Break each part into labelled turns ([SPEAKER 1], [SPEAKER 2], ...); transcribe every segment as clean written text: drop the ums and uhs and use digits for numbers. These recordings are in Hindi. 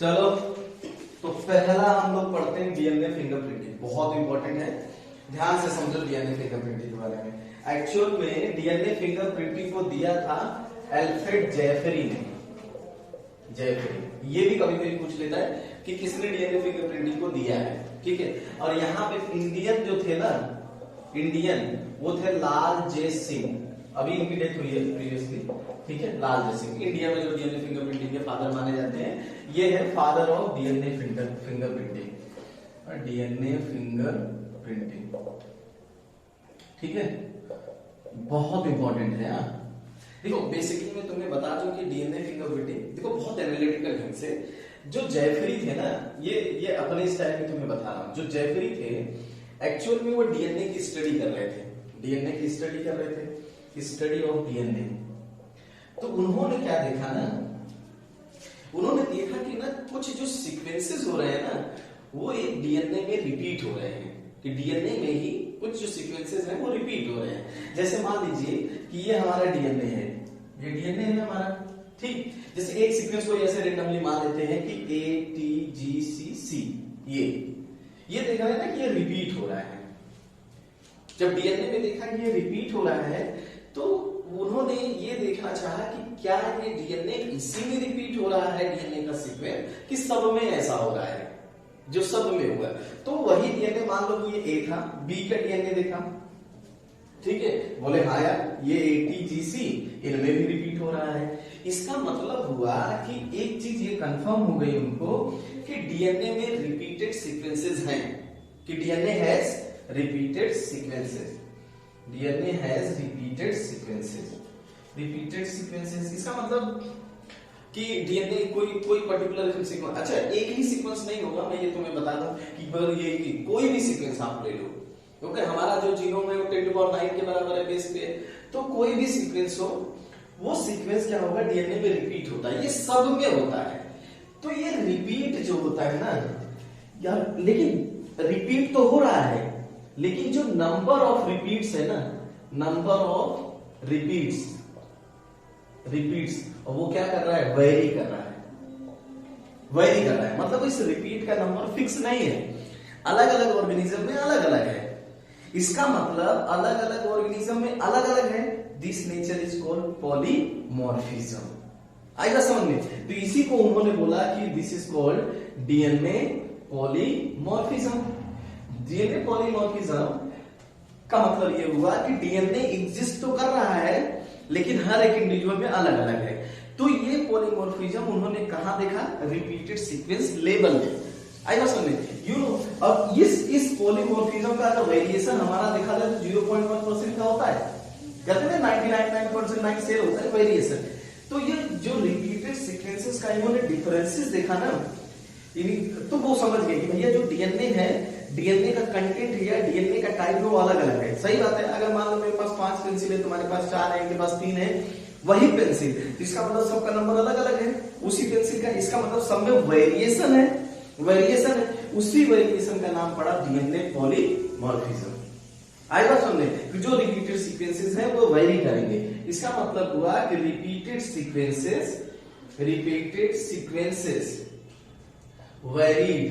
[SPEAKER 1] चलो, तो पहला हम लोग पढ़ते हैं डीएनए फिंगरप्रिंटिंग। बहुत इंपॉर्टेंट है, ध्यान से समझो डीएनए फिंगरप्रिंटिंग के बारे में। एक्चुअल में डीएनए फिंगरप्रिंटिंग को दिया था एल्फ्रेड जेफरी ने। जेफरी, ये भी कभी कभी पूछ लेता है कि किसने डीएनए फिंगरप्रिंटिंग को दिया है, ठीक है। और यहाँ पे इंडियन जो थे ना, इंडियन वो थे लाल जे सिंह। अभी इनकी डेथ हुई है प्रीवियसली, ठीक है। लाल जे सिंह इंडिया में जो डीएनए फिंगरप्रिंटिंग के फादर माने जाते हैं, ये है father of DNA fingerprinting. DNA fingerprinting, ठीक है, बहुत इंपॉर्टेंट है। देखो बेसिकली मैं तुम्हें बता दूं कि डीएनए फिंगरप्रिंटिंग देखो बहुत एनालिटिकल ढंग से, जो जेफरी थे ना, ये अपने स्टाइल में तुम्हें बता रहा हूं। जो जेफरी थे एक्चुअल में वो डीएनए की स्टडी कर रहे थे, डीएनए की स्टडी कर रहे थे, स्टडी ऑफ डीएनए। तो उन्होंने क्या देखा ना, उन्होंने देखा कि ना कुछ जो सीक्वेंसेस हो रहे हैं ना, वो एक डीएनए में रिपीट हो रहे हैं, कि डीएनए में ही कुछ जो सीक्वेंसेस हैं वो रिपीट हो रहे हैं। जैसे मान लीजिए कि ये हमारा डीएनए है, ये डीएनए है हमारा, ठीक। जैसे एक सीक्वेंस को ऐसे रेंडमली मान लेते हैं कि ATGCC, ये देखा है ना कि ये रिपीट हो रहा है। जब डीएनए में देखा कि ये रिपीट हो रहा है, तो उन्होंने ये देखना चाहा कि क्या ये डीएनए इसी में रिपीट हो रहा है, डीएनए का सीक्वेंस, कि सब में ऐसा हो रहा है, जो सब में हुआ। तो वही डीएनए मान लो ये A था, B का डीएनए देखा, ठीक है, बोले हाँ यार ये ATGC इनमें भी रिपीट हो रहा है। इसका मतलब हुआ कि एक चीज ये कंफर्म हो गई उनको कि डीएनए में रिपीटेड सीक्वेंसेस हैं, कि DNA has repeated sequences, DNA has repeated sequences, repeated sequences. इसका मतलब कि डीएनए कोई पर्टिकुलर सीक्वेंस, अच्छा एक ही सीक्वेंस नहीं होगा, मैं ये तुम्हें बता दूं कि ये कोई भी सीक्वेंस आप ले लो, क्योंकि हमारा जो जीनोम है वो 10⁹ के बराबर है बेस पे। तो कोई भी सीक्वेंस हो, वो सीक्वेंस क्या होगा, डीएनए में रिपीट होता है, ये सब में होता है। तो ये रिपीट जो होता है ना यार, लेकिन रिपीट तो हो रहा है, लेकिन जो नंबर ऑफ रिपीट्स है ना, नंबर ऑफ रिपीट्स, और वो क्या कर रहा है, वेरी कर रहा है, वेरी कर रहा है। मतलब इस रिपीट का नंबर फिक्स नहीं है, अलग अलग ऑर्गेनिज्म में अलग अलग है। इसका मतलब अलग अलग ऑर्गेनिज्म में अलग अलग है। This nature is called polymorphism. आएगा समझ में? तो इसी को उन्होंने बोला कि this is called DNA polymorphism. DNA polymorphism का मतलब ये हुआ कि डीएनए एग्जिस्ट तो कर रहा है, लेकिन हर एक इंडिविजुअल में अलग अलग है। तो ये पॉलीमॉर्फिज्म उन्होंने कहां देखा, रिपीटेड सीक्वेंस लेवल में। आएगा समझ में? यू नो, अब इस पॉलीमॉर्फिज्म का अगर वेरिएशन हमारा देखा जाए तो 0.1% का होता है, कहते हैं 99.9% सेल होता है वेरिएशन। तो ये जो रिपीटेड सीक्वेंसेस का इन्होंने डिफरेंसेस देखा ना, तो वो समझ गए कि भैया जो डीएनए है, डीएनए का कंटेंट है या डीएनए का टाइप है वो अलग अलग है। सही बात है, अगर मान लो मेरे पास 5 पेंसिल है, तुम्हारे पास 4 है, इनके पास 3 है, वही पेंसिल, तो इसका मतलब सबका नंबर अलग अलग है उसी पेंसिल का। इसका मतलब सब में वेरिएशन है, वेरिएशन है, उसी वेरिएशन का नाम पड़ा डीएनए पॉलीमॉर्फिज्म। आएगा समझने कि जो रिपीटेड सीक्वेंसेस हैं वो वेरी करेंगे। इसका मतलब हुआ कि repeated sequences varied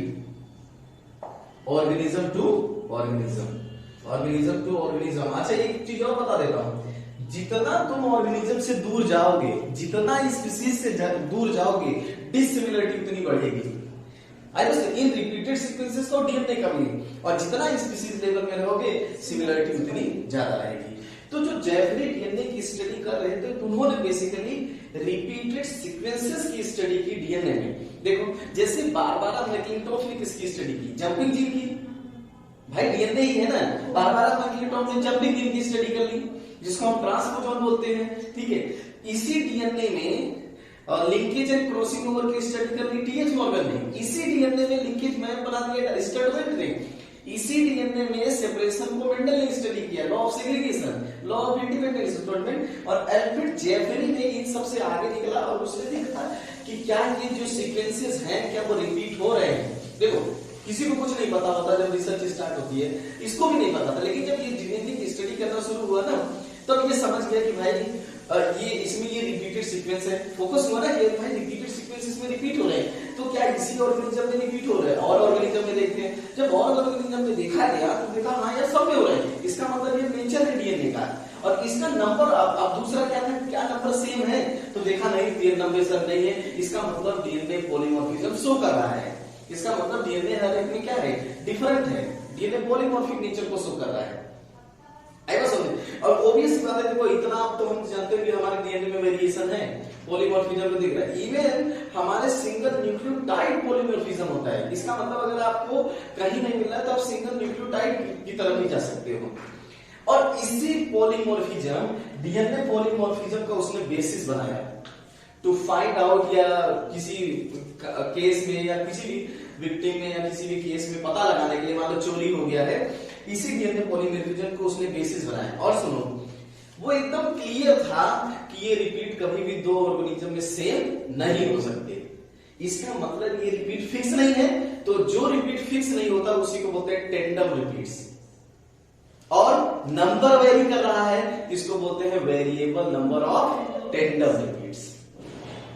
[SPEAKER 1] organism to organism, organism to organism. अच्छा एक चीज और बता देता हूं, जितना तुम ऑर्गेनिज्म से दूर जाओगे, जितना स्पीशीज से दूर जाओगे, डिसिमिलरिटी उतनी बढ़ेगी। इन रिपीटेड सीक्वेंसेस तो डीएनए का भी, और जितना स्पीशीज लेवल में रहोगे सिमिलरिटी उतनी ज्यादा रहेगी। तो जो जेफरी डीएनए की स्टडी कर रहे थे, तो उन्होंने बेसिकली रिपीटेड सीक्वेंसेस की स्टडी की डीएनए में। देखो जैसे बारबारा मैक्लिंटॉफ ने किसकी स्टडी की, जंपिंग जीन की। भाई डीएनए ही है ना, बारबारा मैक्लिंटॉफ ने जंपिंग जीन की स्टडी कर ली, जिसको हम ट्रांसपोजॉन बोलते हैं, ठीक है। इसी डीएनए में लिंकेज एंड क्रॉसिंग ओवर की स्टडी कर ली टीएच मॉर्गन ने। इसी डीएनए में लिंकेज मैप बना दिया स्टडमेंट ने। इसी डीएनए में सेपरेशन को मेंडल ने स्टडी किया, law of segregation, law of independence statement. और एल्फ्रेड जेफरी ने इन सबसे आगे निकला और उसने देखा कि क्या ये जो सीक्वेंसेस हैं क्या वो रिपीट हो रहे हैं। देखो किसी को कुछ नहीं पता होता जब रिसर्च स्टार्ट होती है, इसको भी नहीं पता था, लेकिन जब ये डीएनए की स्टडी करना शुरू हुआ ना, तब ये समझ गया कि भाई ये इसमें ये रिपीटेड सीक्वेंस है। फोकस हुआ ना कि भाई रिपीटेड सीक्वेंस इसमें रिपीट हो रहे हैं, तो क्या किसी ऑर्गेनिज्म में रिपीट हो रहा है, और ऑर्गेनिज्म में देखते हैं, जब और ऑर्गेनिज्म में देखा गया तो देखा हाँ यार सब में हो रहा है, इसका मतलब ये नेचर है डीएनए का। और इसका नंबर अब दूसरा क्या नंबर सेम है, तो देखा नहीं 13 नंबर सर नहीं है, इसका मतलब डीएनए पॉलीमॉर्फिज्म शो कर रहा है, इसका मतलब डीएनए हर एक में क्या है, डिफरेंट है, डीएनए पॉलीमॉर्फिक नेचर को शो कर रहा है। आएगा समझ। और ऑब्वियस बात है, देखो इतना अब तो हम जानते हैं कि हमारे डीएनए में वेरिएशन है, पॉलीमॉर्फिज्म में दिख रहा है, इवन हमारे सिंगल न्यूक्लियोटाइड पॉलीमॉर्फिज्म होता है, इसका मतलब अगर आपको कहीं नहीं मिल रहा है तो आप सिंगल न्यूक्लियोटाइड की तरफ भी जा सकते हो। और इसी पॉलीमॉर्फिज्म, डीएनए पॉलीमॉर्फिज्म का उसने बेसिस बनाया टू फाइंड आउट, या किसी केस में या किसी भी विक्टिम में या किसी भी केस में पता लगाने के लिए, मान लो चोरी हो गया है, इसी डीएनए पॉलीमॉर्फिज्म को उसने बेसिस बनाया। और सुनो, वो एकदम क्लियर था कि ये रिपीट कभी भी दो ऑर्गेनिज्म में सेम नहीं हो सकते, इसका मतलब ये रिपीट फिक्स नहीं है, तो जो रिपीट फिक्स नहीं होता उसी को बोलते हैं टेंडम रिपीट्स। और नंबर वेरी कर रहा है, इसको बोलते हैं variable number of tandem repeats,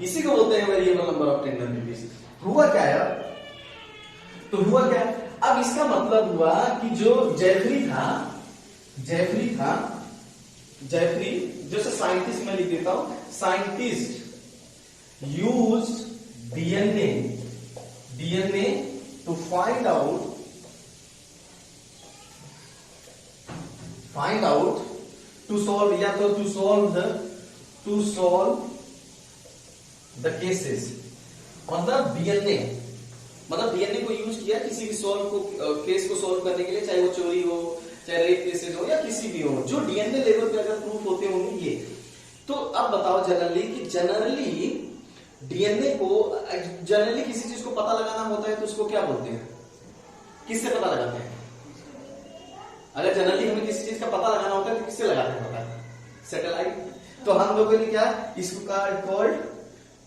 [SPEAKER 1] इसी को बोलते हैं variable number of tandem repeats. हुआ क्या है, तो हुआ क्या, अब इसका मतलब हुआ कि जो जेफरी था, जेफरी जैसे साइंटिस्ट में लिख देता हूं, scientist use DNA to find out to solve, या तो टू सॉल्व द केसेस, मतलब डीएनए को यूज किया किसी भी केस को सॉल्व करने के लिए, चाहे वो चोरी हो, चाहे रेप केसेस हो, या किसी भी हो, जो डीएनए लेवल पे अगर प्रूफ होते होंगे ये। तो अब बताओ जनरली डीएनए को, जनरली किसी चीज को पता लगाना होता है तो उसको क्या बोलते हैं, किससे पता लगाते हैं? अगर जनरली हमें किसी चीज का पता लगाना होता है तो किससे लगाते हैं पता? सैटेलाइट। तो हम लोगों ने क्या इसको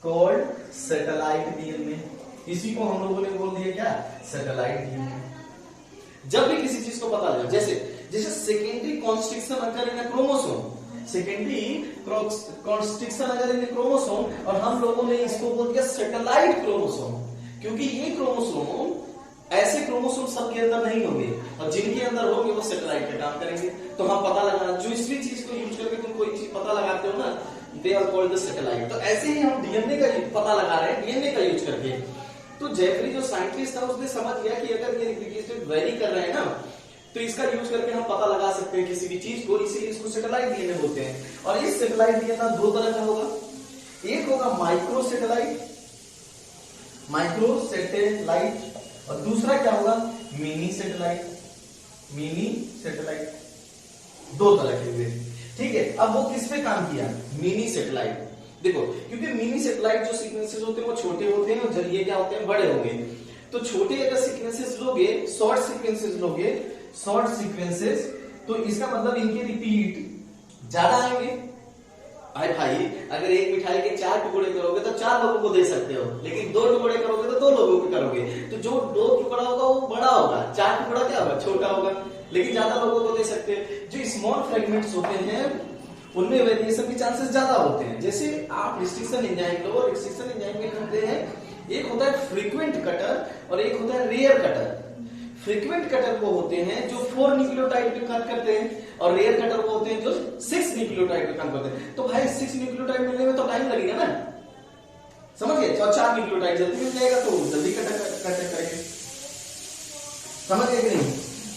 [SPEAKER 1] कॉल्ड सैटेलाइट डीएनए, इसी को हम लोगों ने बोल दिया क्या, सैटेलाइट डीएनए। जब भी किसी चीज को पता लगा, जैसे सेकेंडरी कॉन्स्ट्रिक्शन अगर इन क्रोमोसोम, और हम लोगों ने इसको बोल दिया सैटेलाइट क्रोमोसोम, क्योंकि ये क्रोमोसोम ऐसे क्रोमोसोम सबके अंदर नहीं होंगे, और जिनके अंदर होंगे वो सैटेलाइट का काम करेंगे। तो हम पता लगाना, जो इस भी चीज को यूज करके तुम कोई चीज पता लगाते हो ना, they are called the satellite. तो ऐसे ही हम डीएनए का पता लगा रहे हैं, डीएनए का यूज करके। तो जेफरी जो साइंटिस्ट था उसने समझ लिया कि अगर ये रिपीटेड वेरी कर रहे हैं ना, तो इसका यूज करके हम पता लगा सकते हैं किसी भी चीज को, इसीलिए इसको सैटेलाइट डीएनए बोलते हैं। और इस सैटेलाइट डीएनए दो तरह का होगा, एक होगा माइक्रो सैटेलाइट, और दूसरा क्या होगा, मिनी सैटेलाइट। दो तरह के हुए, ठीक है। अब वो किस पे काम किया, मिनी सैटेलाइट। देखो, क्योंकि मिनी सैटेलाइट जो सीक्वेंसेस होते हैं वो छोटे होते हैं, और जरिए क्या होते हैं, बड़े होंगे। तो छोटे अगर सीक्वेंसेस लोगे, शॉर्ट सीक्वेंसेस, तो इसका मतलब इनके रिपीट ज्यादा आएंगे। अरे भाई, अगर एक मिठाई के 4 टुकड़े करोगे तो 4 लोगों को दे सकते हो, लेकिन 2 टुकड़े करोगे तो 2 लोगों को करोगे। तो जो 2 टुकड़ा होगा वो बड़ा होगा, 4 टुकड़ा क्या होगा, छोटा होगा, लेकिन ज्यादा लोगों को दे सकते हैं। जो स्मॉल फ्रेगमेंट्स होते हैं उनमें वेरिएशन के चांसेस ज्यादा होते हैं। जैसे आप रिस्ट्रिक्शन एंजाइम लो, रिस्ट्रिक्शन एंजाइम में होते हैं, एक होता है फ्रीक्वेंट कटर और एक होता है रेयर कटर। फ्रीक्वेंट कटर वो होते हैं जो 4 न्यूक्लियोटाइड पे कट करते हैं, और रेयर कटर वो होते हैं जो 6 न्यूक्लियोटाइड पे कट करते हैं। तो भाई 6 न्यूक्लियोटाइड मिलने में तो टाइम लगेगा ना, समझ गए? 4 न्यूक्लियोटाइड जल्दी मिल जाएगा तो जल्दी कट करेंगे, समझ गए कि नहीं?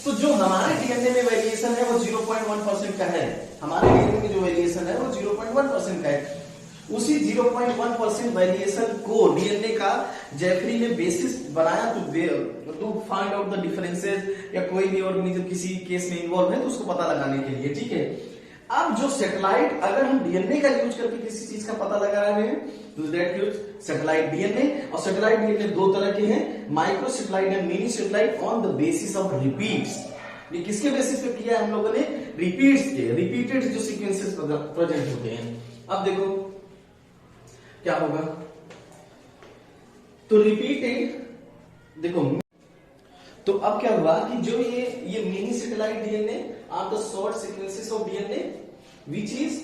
[SPEAKER 1] तो जो हमारे डीएनए में वेरिएशन है वो 0.1% का है, हमारे डीएनए में जो वेरिएशन है वो 0.1% का है। उसी 0.1% वेरिएशन को डीएनए का जेफरी ने बेसिस बनाया to find out the differences, या कोई भी ऑर्गेनिज्म किसी केस में इन्वॉल्व है तो उसको पता लगाने के लिए, ठीक है। अब जो सैटेलाइट, अगर हम डीएनए का यूज करके किसी चीज का पता लगा रहे हैं तो दैट यूज सैटेलाइट डीएनए। और सैटेलाइट डीएनए 2 तरह के हैं, micro satellite and mini satellite, on the basis of repeats. ये किसके बेसिस पे किया है हम लोगों ने, रिपीट्स के, रिपीटेड जो सीक्वेंसेस प्रेजेंट होते हैं। अब देखो क्या होगा, तो रिपीटेड, देखो तो अब क्या हुआ कि जो ये mini satellite DNA are the short sequences of DNA which is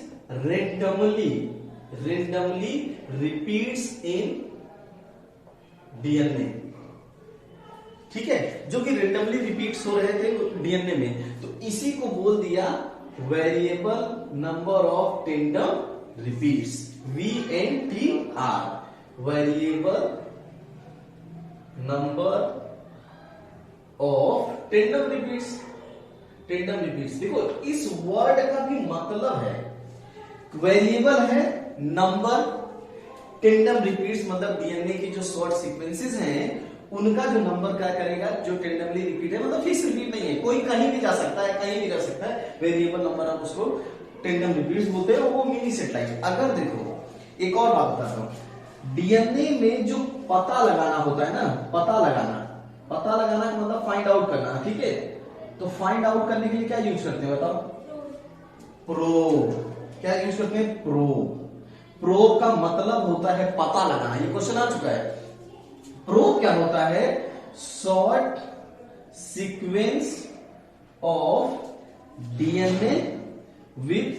[SPEAKER 1] randomly repeats in DNA, ठीक है, जो कि रेंडमली रिपीट्स हो रहे थे डीएनए में, तो इसी को बोल दिया variable number of tandem repeats, VNTR, variable number of tandem repeats. Tandem repeats, देखो इस वर्ड का भी मतलब है, वेरिएबल है नंबर, टेंडम रिपीट्स मतलब डीएनए के जो शॉर्ट सीक्वेंसेस हैं उनका जो नंबर क्या करेगा, जो टेंडमली रिपीट है, मतलब फिक्स रिपीट नहीं है, कोई कहीं भी जा सकता है, कहीं भी रह सकता है, वेरिएबल नंबर आप उसको टेंडम रिपीट्स बोलते हैं, वो मिनी सेटेलाइट। अगर देखो एक और बात बताता हूं, डीएनए में जो पता लगाना होता है ना, पता लगाना का मतलब फाइंड आउट करना, ठीक है, तो फाइंड आउट करने के लिए क्या यूज करते हैं बताओ, प्रोब। क्या यूज करते हैं, प्रोब। प्रोब का मतलब होता है पता लगाना, ये क्वेश्चन आ चुका है। प्रोब क्या होता है, short sequence of DNA with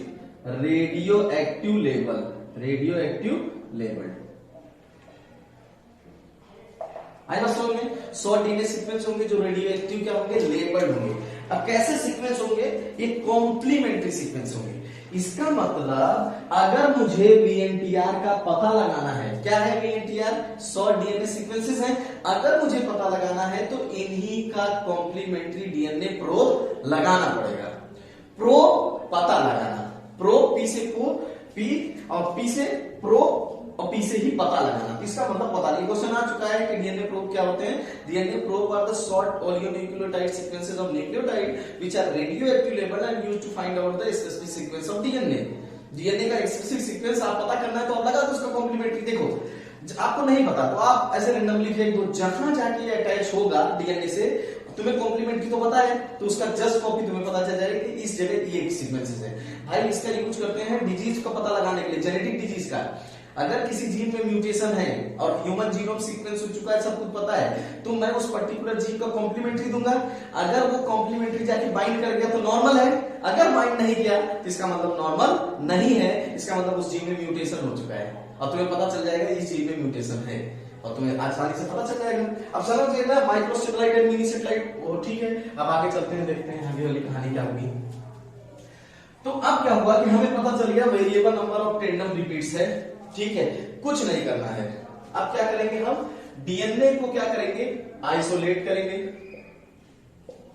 [SPEAKER 1] radio active label, radio active label. आएगा समझ में, शॉर्ट डीएनए सीक्वेंस होंगे जो रेडियो एक्टिव क्या होंगे, लेबल्ड होंगे। अब कैसे सीक्वेंस होंगे, ये कॉम्प्लीमेंट्री सीक्वेंस होंगे। इसका मतलब अगर मुझे VNTR का पता लगाना है, क्या है VNTR, शॉर्ट डीएनए सीक्वेंसेस हैं, अगर मुझे पता लगाना है तो इन्हीं का कॉम्प्लीमेंट्री डीएनए प्रोब लगाना पड़ेगा। प्रोब पता लगाना, प्रोब P से P और P से प्रोब और P से ही पता लगाना, इसका मतलब पता नहीं। क्वेश्चन आ चुका है कि डीएनए प्रोब क्या होते हैं, DNA probe are the short oligonucleotide sequences of nucleotide which are radioactive label and used to find out the specific sequence of DNA. DNA का स्पेसिफिक सीक्वेंस आप पता करना है तो आप लगा दो उसका कॉम्प्लीमेंट्री। देखो आपको नहीं पता तो आप ऐसे रैंडमली फेंक दो, जहां जाके अटैच होगा डीएनए से, तुम्हें कॉम्प्लीमेंट्री तो पता है, तो उसका जस्ट कॉपी तुम्हें पता चल जाएगा कि इस जगह ये सीक्वेंसेस है। भाई इसका यूज करते हैं डिजीज का पता लगाने के लिए, जेनेटिक डिजीज का। अगर किसी जीन में म्यूटेशन है और ह्यूमन जीनोम सीक्वेंस हो चुका है, सब कुछ पता है, तो मैं उस पर्टिकुलर जीन का कॉम्प्लीमेंट्री दूंगा। अगर वो कॉम्प्लीमेंट्री जाके बाइंड कर गया तो नॉर्मल है, अगर बाइंड नहीं किया तो इसका मतलब नॉर्मल नहीं है, इसका मतलब उस जीन में म्यूटेशन हो चुका है और तुम्हें पता चल जाएगा इस जीन में म्यूटेशन है और तुम्हें आसानी से पता चल जाएगा। अब समझ गए ना, micro satellite and mini satellite, वो ठीक है। अब आगे चलते हैं, देखते हैं आगे वाली कहानी क्या होगी। तो अब क्या हुआ कि हमें पता चल गया variable number of tandem repeats है, ठीक है, कुछ नहीं करना है। अब क्या करेंगे हम, डीएनए को क्या करेंगे, आइसोलेट करेंगे,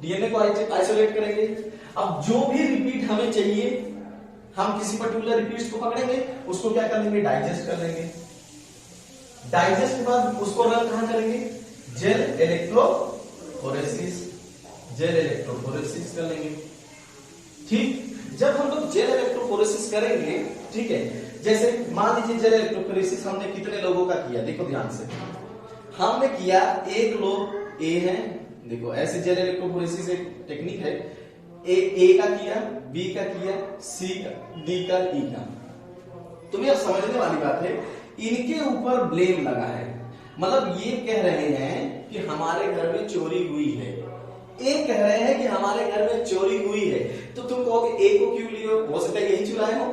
[SPEAKER 1] डीएनए को आइसोलेट करेंगे। अब जो भी रिपीट हमें चाहिए, हम किसी पर्टिकुलर रिपीट्स को पकड़ेंगे, उसको क्या कर लेंगे, डाइजेस्ट कर लेंगे। डाइजेस्ट के बाद उसको रन कहां करेंगे, जेल इलेक्ट्रोफोरेसिस, जेल इलेक्ट्रोफोरेसिस कर लेंगे। ठीक, जब हम लोग जेल इलेक्ट्रोफोरेसिस करेंगे, ठीक है, जैसे मान लीजिए जेल इलेक्ट्रोफोरेसिस हमने कितने लोगों का किया, देखो ध्यान से, हमने किया एक लोग ए है, देखो ऐसे जेल इलेक्ट्रोफोरेसिस एक टेक्निक है, ए का किया, बी का किया, सी का, डी का, ई का। तुम्हें अब समझने वाली बात है, इनके ऊपर ब्लेम लगा है, मतलब ये कह रहे हैं कि हमारे घर में चोरी हुई है, ए कह रहे हैं कि हमारे घर में चोरी हुई है, तो तुम कहोगे ए को क्यों लियो, हो सकता है यही चुराए हो।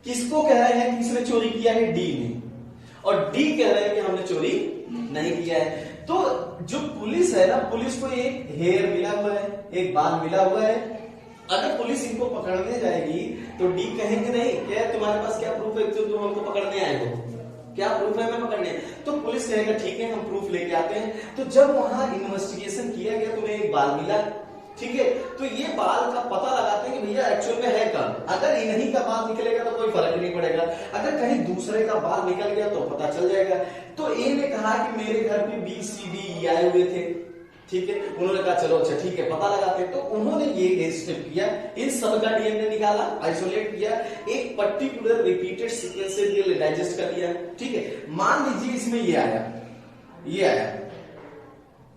[SPEAKER 1] किसको कह रहे हैं कि किसने चोरी किया है, डी ने, और डी कह रहे हैं कि हमने चोरी नहीं किया है। तो जो पुलिस है ना, पुलिस को एक हेयर मिला हुआ है, एक बाल मिला हुआ है, अगर पुलिस इनको पकड़ने जाएगी तो डी कहेंगे नहीं, क्या तुम्हारे पास क्या प्रूफ है तो तुम हमको पकड़ने आए हो, क्या प्रूफ है हमें पकड़ने, तो पुलिस कहेगा ठीक है हम प्रूफ लेके आते हैं। तो जब वहां इन्वेस्टिगेशन किया गया, तुम्हें एक बाल मिला, ठीक है, तो ये बाल का पता लगाते हैं कि भैया एक्चुअल में है कब। अगर इन्हीं का बाल निकलेगा तो कोई फर्क नहीं पड़ेगा, अगर कहीं दूसरे का बाल निकल गया तो पता चल जाएगा। तो ए ने कहा कि मेरे घर पे बी सी डी ई आए हुए थे, ठीक है, उन्होंने कहा चलो अच्छा ठीक है पता लगाते। तो उन्होंने ये स्टेप किया, इन सब का डीएनए निकाला, आइसोलेट किया, एक पर्टिकुलर रिपीटेड सीक्वेंस से ये डाइजेस्ट कर लिया, ठीक है। मान लीजिए इसमें ये आया, ये आया,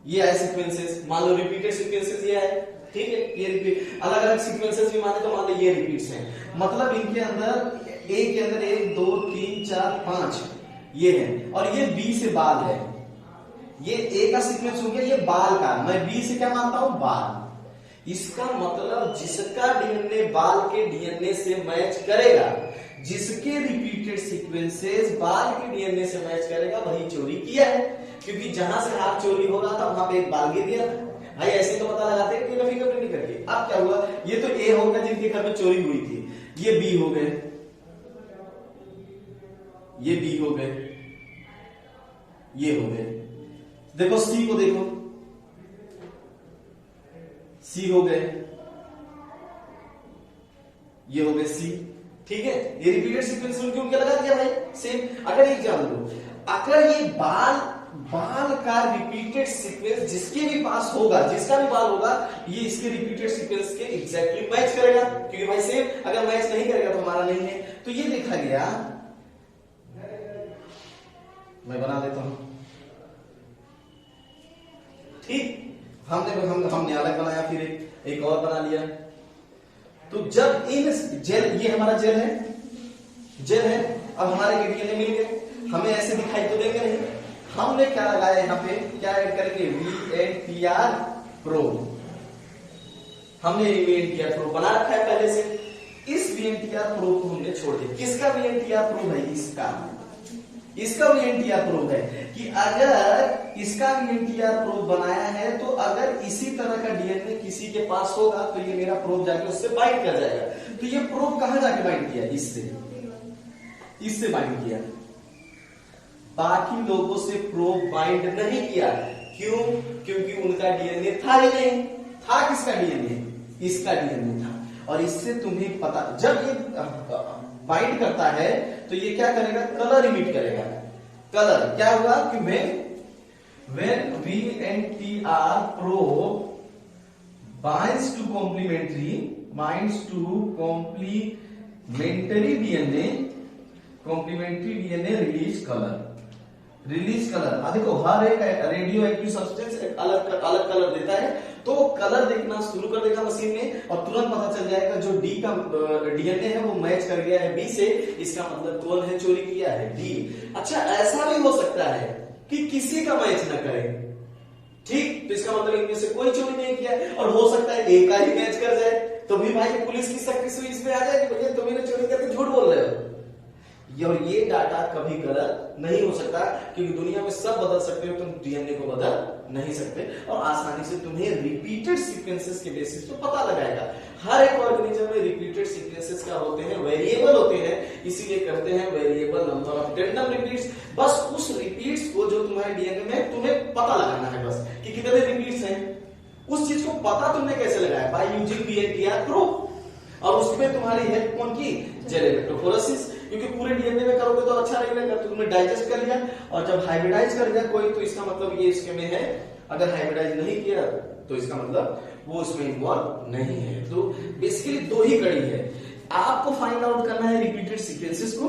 [SPEAKER 1] ये आए सीक्वेंसेस, मान लो रिपीटेड सीक्वेंसेस ये आए, ठीक है, ये रिपीट, अलग अलग सीक्वेंसेस भी माने तो मान लो ये रिपीट्स हैं, मतलब इनके अंदर ए के अंदर 1 2 3 4 5 ये है, और ये बी से बाल है, ये ए का सीक्वेंस हो गया, ये बाल का, मैं बी से क्या मानता हूं, बाल। इसका मतलब जिसका डीएनए बाल के डीएनए से मैच करेगा, जिसके रिपीटेड सीक्वेंसेस बाल के डीएनए से मैच करेगा, वही चोरी किया है। क्योंकि जहां से हार चोरी हो रहा था वहां पे एक बाल गिर गया भाई। ऐसे तो पता लगाते हैं कि फिंगरप्रिंटिंग करके। अब क्या हुआ, ये तो ए हो गया जिनके घर में चोरी हुई थी, ये बी हो गए, ये बी हो गए, ये हो गए। देखो सी को देखो, सी हो गए, ये हो गए सी। ठीक है, ये रिपीटेड सीक्वेंस उनके लगा दिया भाई सेम। अगर एक जान लो, अगर ये बाल का रिपीटेड सीक्वेंस जिसके भी पास होगा, जिसका भी बाल होगा, ये इसके रिपीटेड सीक्वेंस के एग्जैक्टली मैच करेगा, क्योंकि भाई सेम अगर मैच नहीं करेगा तो हमारा नहीं है। तो ये देखा गया, मैं बना देता हूं। ठीक, हमने अलग बनाया, फिर एक और बना लिया। तो जब इन जेल, ये हमारा जेल है, अब हमारे डीएनए मिल गए, हमें ऐसे दिखाई तो देंगे नहीं। हमने क्या लगाया यहाँ पे, क्या ऐड करेंगे, VNTR प्रोब। हमने VNTR प्रोब बना रखा है पहले से, इस VNTR प्रोब को हमने छोड़ दिया। किसका VNTR प्रोब है, इसका VNTR प्रोब है कि अगर इसका VNTR प्रोब बनाया है तो अगर इसी तरह का डीएनए किसी के पास होगा तो ये मेरा प्रोब जाके उससे बाइंड कर जाएगा। तो ये प्रोब कहां जाके बाइंड किया, इससे बाइंड किया, बाकी लोगों से प्रोब बाइंड नहीं किया। क्यों, क्योंकि उनका डीएनए था ही नहीं। था किसका डीएनए, इसका डीएनए था। और इससे तुम्हें पता, जब ये बाइंड करता है तो ये क्या करेगा, कलर इमिट करेगा। कलर क्या होगा कि when VNTR probe binds to complementary DNA release colour. देखो हर एक रेडियो एक्टिव सब्सटेंस एक अलग कलर देता है, तो वो कलर देखना शुरू कर देगा मशीन में और तुरंत पता चल जाएगा जो डी का डीएनए है वो मैच कर गया है बी से, इसका मतलब कौन है चोरी किया है, डी। अच्छा, ऐसा भी हो सकता है कि किसी का मैच न करे, ठीक, तो इसका मतलब इनमें से कोई चोरी नहीं किया। और हो सकता है एक का ही मैच कर जाए, तो भी भाई पुलिस की सख्ती से इसमें आ जाए कि भैया तुमने चोरी करके झूठ बोल रहे हो। और ये डाटा कभी गलत नहीं हो सकता, क्योंकि दुनिया में सब बदल सकते हो, तुम डीएनए को बदल नहीं सकते। और आसानी से तुम्हें रिपीटेड सीक्वेंसेस के बेसिस पे पता लगाएगा। हर एक ऑर्गेनिज्म में रिपीटेड सीक्वेंसेस क्या होते हैं, वेरिएबल होते हैं, इसीलिए कहते हैं variable number of random repeats. बस उस रिपीट्स को जो तुम्हारे डीएनए में तुम्हें पता लगाना है बस कि कितने रिपीट्स हैं। उस चीज को पता तुमने कैसे लगाया, बाय यूजिंग VNTR प्रोब। और उसमें तुम्हारी हेल्प कौन की, जेल इलेक्ट्रोफोरेसिस, क्योंकि पूरे डीएनए में करोगे तो अच्छा रहेगा। तो तुमने डाइजेस्ट कर लिया, और जब हाइब्रिडाइज कर लिया कोई, तो इसका मतलब ये इसके में है। अगर हाइब्रिडाइज नहीं किया तो इसका मतलब वो उसमें इन्वॉल्व नहीं है। तो बेसिकली दो ही कड़ी है, आपको फाइंड आउट करना है रिपीटेड सीक्वेंसेस को,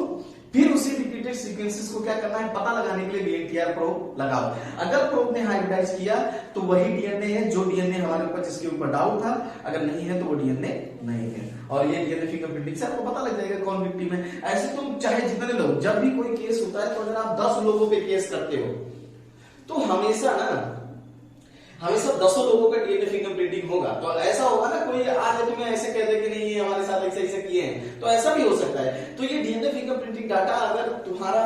[SPEAKER 1] फिर उसी रिपीटेड सीक्वेंसेस को क्या करना है, पता लगाने के लिए VNTR प्रोब लगाओ। अगर प्रोब ने हाइब्रिडाइज किया तो वही डीएनए है जो डीएनए हमारे ऊपर जिसके ऊपर डाउट था, अगर नहीं है तो वो डीएनए नहीं है। और ये डीएनए फिंगरप्रिंटिंग से आपको पता लग जाएगा कौन विक्टिम है। ऐसे तुम चाहे जितने लोग, जब भी कोई केस होता है तो अगर आप 10 लोगों पे केस करते हो तो हमेशा 10 लोगों का डीएनए फिंगरप्रिंटिंग होगा। तो ऐसा होगा ना, कोई आज तुम्हें ऐसे कह दे कि नहीं ये हमारे साथ ऐसे किए हैं, तो ऐसा भी हो सकता है। तो ये डीएनए फिंगरप्रिंटिंग डाटा अगर तुम्हारा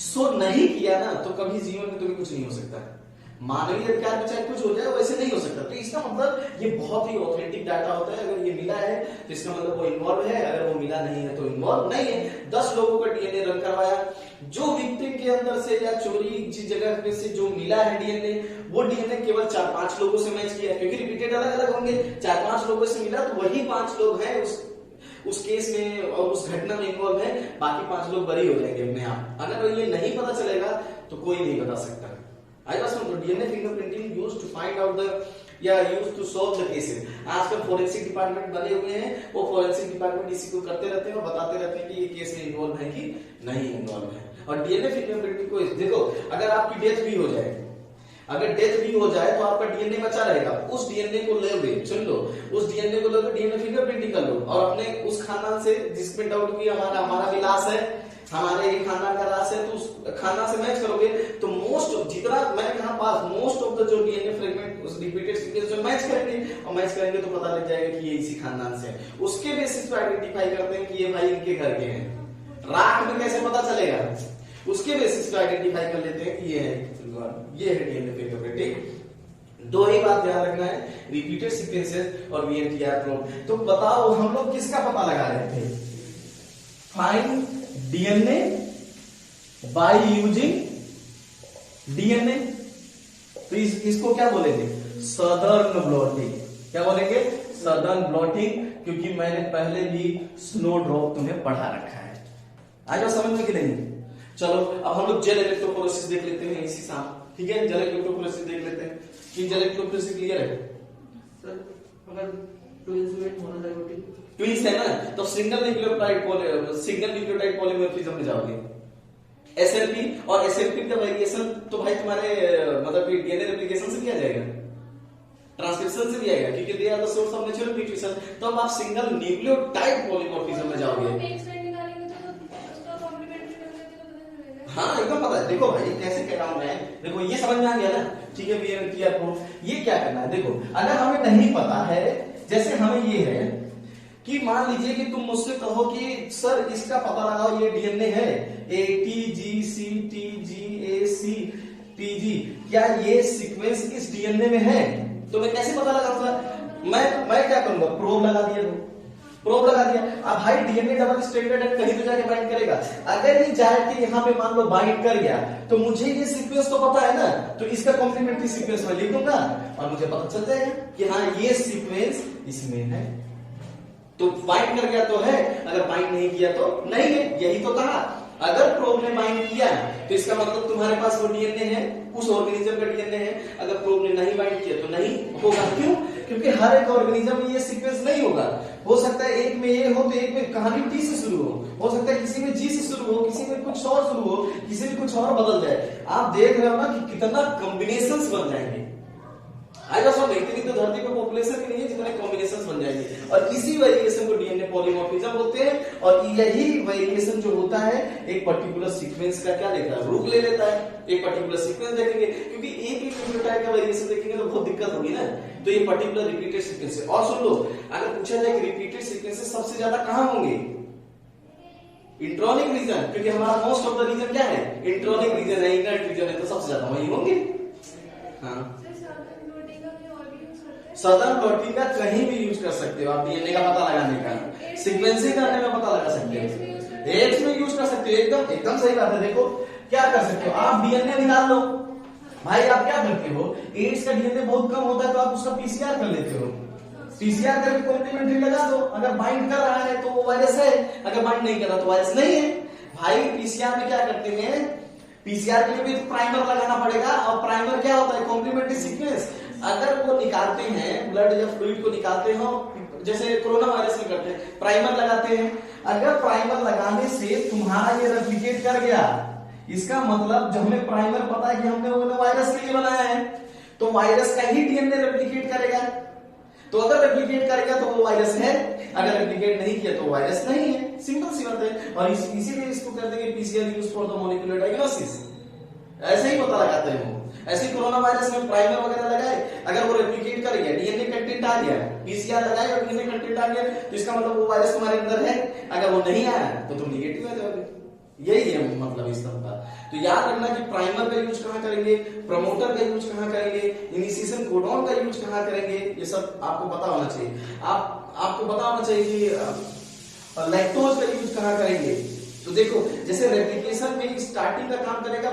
[SPEAKER 1] शो नहीं किया ना, तो कभी जीवन में तुम्हें कुछ नहीं हो सकता। मानवीय अधिकार में चाहे कुछ हो जाए, वैसे नहीं हो सकता। तो इसका मतलब ये बहुत ही ऑथेंटिक डाटा होता है। अगर ये मिला है तो इसका मतलब वो इन्वॉल्व है, अगर वो मिला नहीं है तो इन्वॉल्व नहीं है। 10 लोगों का डीएनए रन करवाया, जो विक्टिम के अंदर से या चोरी जिस जगह पे से जो मिला है डीएनए, वो डीएनए केवल 4-5 लोगों से मैच किया, क्योंकि रिपीटेड अलग अलग होंगे। 4-5 लोगों से मिला तो वही 5 लोग हैं उस केस में और उस घटना में इन्वॉल्व है, बाकी 5 लोग बरी हो जाएंगे अपने आप। अगर ये नहीं पता चलेगा तो कोई नहीं बता सकता। I was no DNA fingerprinting used to find out the या used to solve the cases. आजकल फोरेंसिक डिपार्टमेंट बने हुए हैं, वो फोरेंसिक डिपार्टमेंट इसी को करते रहते हैं और बताते रहते हैं कि ये केस में इन्वॉल्व है कि नहीं इन्वॉल्व है। और डीएनए फिंगरप्रिंटिंग को देखो, अगर आपकी डेथ भी हो जाए, तो आपका डीएनए बचा रहेगा। उस डीएनए को लोगे, सुन लो, उस डीएनए को लोगे, डीएनए फिंगरप्रिंटिंग कर लो और अपने उस खानदान से जिसमें डाउट की हमारा विलास है, हमारे खानदान का रास है, तो उस खानदान से मैच करोगे तो जितना मैंने कहा मोस्ट ऑफ द जो डीएनए फ्रेगमेंट उस रिपीटेड सीक्वेंस में मैच करेंगे तो पता लग जाएगा कि ये इसी खानदान से है। उसके बेसिस पे आइडेंटिफाई करते हैं कि ये भाई इनके घर के हैं। राख में कैसे पता चलेगा, उसके बेसिस पे आइडेंटिफाई कर लेते हैं कि ये है वन। ये है डीएनए फिंगरप्रिंटिंग। दो ही बात ध्यान रखना है, रिपीटेड सीक्वेंसेस और वीएनटीआर प्रोब। तो बताओ हम लोग किसका पता लगा रहे थे? Find DNA by using DNA. तो इसको क्या बोलेंगे? Southern blotting. क्या बोलेंगे? सदर्न ब्लॉटिंग, क्योंकि मैंने पहले भी स्नो ड्रॉप तुम्हें पढ़ा रखा है। आ जाओ समझ में कि नहीं? चलो अब हम लोग जेल इलेक्ट्रोफोरेसिस देख लेते हैं इसी साथ। ठीक है, जेल इलेक्ट्रोफोरेसिस देख लेते हैं कि जेल इलेक्ट्रोफोरेसिस क्लियर है
[SPEAKER 2] सर? अगर ट्विंस में मोनोजाइगोटिक
[SPEAKER 1] ट्विंस है ना, तो सिंगल न्यूक्लियोटाइड पॉलीमॉर्फिज्म में जाओगे। एसएलपी और एसएलपी का वेरिएशन तो भाई तुम्हारे मतलब डीएनए रेप्लिकेशन से भी आ जाएगा, ट्रांसक्रिप्शन से भी आएगा, क्योंकि they are the source of natural mutation. तो अब आप सिंगल न्यूक्लियोटाइड पॉलीमॉर्फिज्म में जाओगे। हाँ एकदम पता है। देखो भाई कैसे कह रहा हूं मैं, देखो ये समझ में आ गया ना? ठीक है, वीएनटीआर प्रूफ। ये क्या करना है? देखो अगर हमें नहीं पता है, जैसे हमें ये है कि मान लीजिए कि तुम मुझसे कहो कि सर इसका पता लगाओ, ये डीएनए है ATGCTGAC TG, क्या ये सीक्वेंस इस डीएनए में है? तो मैं कैसे पता लगाऊंगा? मैं क्या करूंगा? प्रोब लगा दिया। प्रोब लगा दिया। अब भाई डीएनए डबल स्ट्रैंडेड है, कहीं तो जाके बाइंड करेगा। अगर ये जाके यहाँ पे मान लो बाइंड कर गया, तो मुझे ये सीक्वेंस तो पता है ना, तो इसका कॉम्प्लीमेंट्री सीक्वेंस मैं लिख दूंगा और मुझे पता चल जाएगा कि हाँ ये सीक्वेंस इसमें है। तो बाइंड कर गया तो है, अगर बाइंड नहीं किया तो नहीं है। यही तो कहा, अगर प्रोब ने बाइंड किया तो इसका मतलब तुम्हारे पास वो डीएनए है, उस ऑर्गेनिज्म का डीएनए है। अगर प्रोब ने नहीं बाइंड किया तो नहीं होगा। क्यों? क्योंकि हर एक ऑर्गेनिज्म में ये सीक्वेंस नहीं होगा। हो सकता है एक में ए हो तो एक में कहानी टी से शुरू हो सकता है किसी में जी से शुरू हो, किसी में कुछ और शुरू हो, किसी में कुछ और बदल जाए। आप देख रहे हो ना कि कितना कॉम्बिनेशंस बन जाएंगे। आएगा समझ? इतनी तो धरती पर पॉपुलेशन भी नहीं है जितने कॉम्बिनेशंस बन जाएंगे, और इसी वेरिएशन को डीएनए पॉलीमॉर्फिज्म बोलते हैं। और यही वेरिएशन जो होता है एक पर्टिकुलर सीक्वेंस का क्या लेता है? रूप ले लेता है। एक पर्टिकुलर सीक्वेंस देखेंगे, क्योंकि एक ही न्यूक्लियोटाइड का वेरिएशन देखेंगे तो बहुत दिक्कत होगी ना। तो ये पर्टिकुलर रिपीटेड सीक्वेंस है। और सुन लो, अगर पूछा जाए कि रिपीटेड सीक्वेंसेस सबसे ज्यादा कहां होंगे? इंट्रोनिक रीजन, क्योंकि हमारा मोस्ट ऑफ द रीजन क्या है? इंट्रोनिक रीजन है, इनर्ट रीजन है, तो सबसे ज्यादा वही होंगे। हाँ, सदर्न ब्लॉटिंग का कहीं भी यूज कर सकते हो आप, डीएनए का पता लगाने का, सीक्वेंसिंग करने में पता लगा सकते हो, एड्स में यूज कर सकते हो। एकदम सही बात है। देखो क्या कर सकते हो आप, डीएनए निकाल लो। भाई आप क्या करते हो, एड्स का डीएनए बहुत कम होता है तो आप उसका पीसीआर कर लेते हो। पीसीआर करके कॉम्प्लीमेंट्री लगा दो, अगर बाइंड कर रहा है तो वो वायरस है, अगर बाइंड नहीं कर रहा तो वायरस नहीं है। भाई पीसीआर में क्या करते हैं? पीसीआर के लिए भी प्राइमर लगाना पड़ेगा, और प्राइमर क्या होता है? Complementary sequence. अगर वो निकालते हैं, ब्लड या फ्लूइड को निकालते हो, जैसे कोरोना वायरस में करते हैं, प्राइमर लगाते हैं। अगर प्राइमर लगाने से तुम्हारा ये रेप्लिकेट कर गया, इसका मतलब जब हमें प्राइमर पता है कि हमने वो वायरस के लिए बनाया है, तो वायरस का ही डीएनए रेप्लिकेट करेगा। तो अगर रेप्लिकेट करेगा तो वो वायरस है, अगर रेप्लिकेट नहीं किया तो वायरस नहीं है। सिंपल सी बात है। और इसीलिए इसको कहते हैं PCR use for the molecular diagnosis. ऐसे ही पता लगाते हैं वो। ऐसे कोरोना वायरस में प्राइमर वगैरह लगाए, अगर वो रेप्लिकेट कर गया, डीएनए कंटेंट आ गया, पीसीआर लगाए और डीएनए कंटेंट आ गया, तो इसका मतलब वो वायरस तुम्हारे अंदर है। अगर वो नहीं आया तो तुम निगेटिव आ जाओगे। यही है मतलब इस तरह का। तो याद रखना कि प्राइमर का यूज कहां करेंगे, प्रमोटर का यूज कहां करेंगे, इनिशिएशन कोडॉन का यूज कहां करेंगे, ये सब आपको पता होना चाहिए। आपको पता होना चाहिए कि लैक्टोज का यूज कहां करेंगे। तो देखो जैसे रेप्लिकेशन में स्टार्टिंग का काम करेगा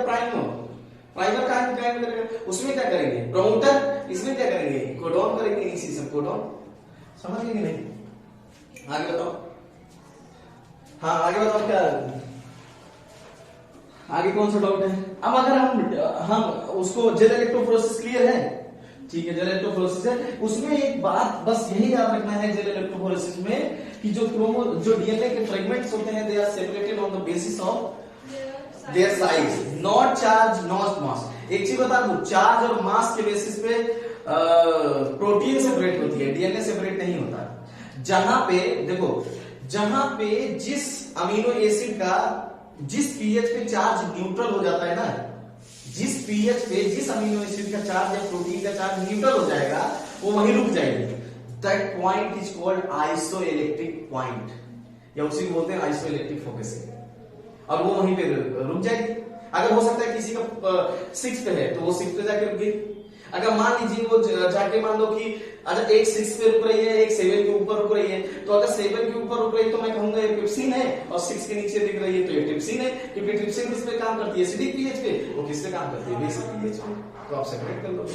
[SPEAKER 1] प्राइमर कहां करेगा, उसमें क्या करेंगे? प्रमोटर। इसमें क्या करेंगे? कोडॉन करेंगे, इनिशिएशन कोडॉन। समझ गए कि नहीं? आगे बताओ। हाँ आगे बताओ, क्या आगे कौन सा डाउट है? अब अगर हम उसको जेल इलेक्ट्रोफोरेसिस क्लियर है? ठीक है, जेल इलेक्ट्रोफोरेसिस है। उसमें एक बात बस यही याद रखना है जेल इलेक्ट्रोफोरेसिस में कि जो डीएनए के फ्रेगमेंट्स होते हैं, they are separated on the basis of their size, not charge not mass. एक चीज बता दूं, चार्ज और मास के बेसिस पे प्रोटीन सेपरेट होती है, डीएनए सेपरेट नहीं होता। जहां पे देखो, जहां पे जिस अमीनो एसिड का जिस पीएच पे चार्ज न्यूट्रल हो जाता है ना, जिस पीएच पे जिस अमीनो एसिड का चार्ज या प्रोटीन का चार्ज न्यूट्रल हो जाएगा, वो वहीं रुक जाएगी। That point is called isoelectric point, या उसी को बोलते हैं आइसोइलेक्ट्रिक फोकसिंग, और वो वहीं पे रुक जाएगी। अगर हो सकता है किसी का 6 पे है तो वो 6 पे जाके रुक गई। अगर मान लीजिए वो जाके मान लो कि अगर एक 6 पे रुक रही है, एक 7 के ऊपर रुक रही है, तो अगर 7 के ऊपर रुक रही है तो मैं कहूंगा ये ट्रिप्सिन है, और 6 के नीचे दिख रही है तो ये ट्रिप्सिन है, क्योंकि ट्रिप्सिन किस पे काम करती है? एसिडिक पीएच पे, वो किस पे काम करती है? बेसिक पीएच पे। तो आप सेपरेट कर लो।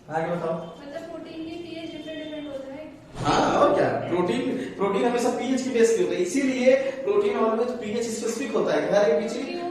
[SPEAKER 1] आगे बताओ।
[SPEAKER 3] मतलब प्रोटीन की पीएच डिफरेंट होता है।
[SPEAKER 1] हाँ, और क्या, प्रोटीन हमेशा पीएच की बेस पे होता है, इसीलिए प्रोटीन ऑलवेज पीएच स्पेसिफिक होता है। हर एक चीज